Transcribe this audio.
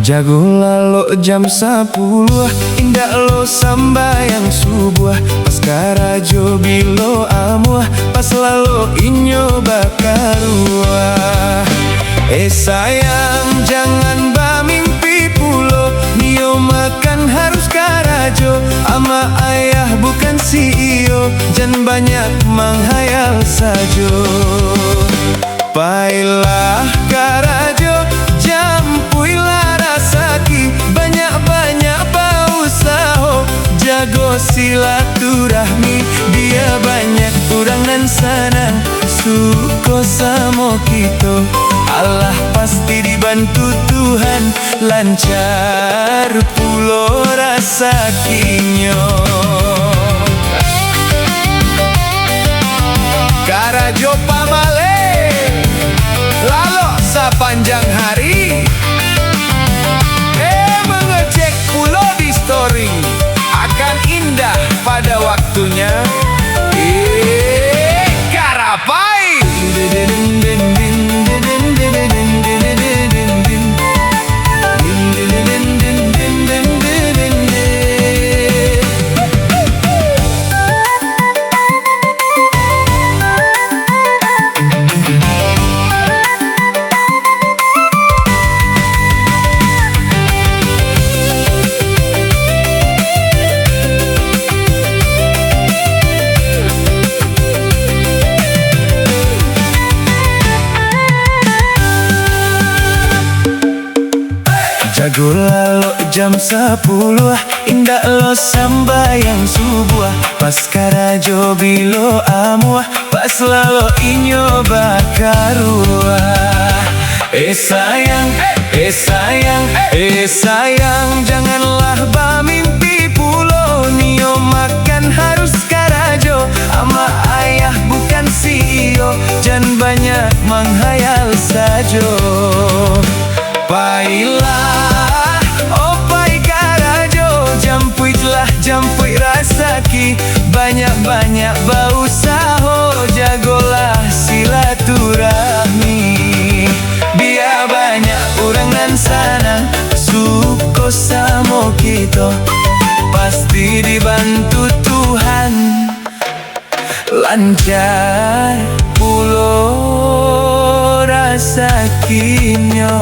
Jago lalu jam 10, indah lo sambayang subuh. Pas karajo bilo amuah, pas lalu inyo bakarua. Sayang jangan mimpi pulo, nio makan harus karajo. Ama ayah bukan CEO, jangan banyak menghayal sajo. Pailah karajo, jampuilah rasaki, banyak-banyak bausaho, jago silaturahmi. Dia banyak kurang dan senang, suko samo kita. Allah pasti dibantu Tuhan, lancar pulo rasakinyo. Karajo pamale, lalu sepanjang hari mengecek pulo di story, akan indah pada waktunya. Karapai jago lalu jam 10, indah lo sambayang subuh. Pas karajo bilo amuah, pas lalu inyo bakarua. Sayang, sayang, janganlah mimpi pulo, nio makan harus karajo. Ama ayah bukan CEO, jangan banyak menghayal sajo. Pailah, opai karajo, jampuit rasaki, banyak-banyak bausaho, jagolah silaturahmi. Biar banyak orang dan sana, suko samo kita, pasti dibantu Tuhan, lancar pulo rasakinyo.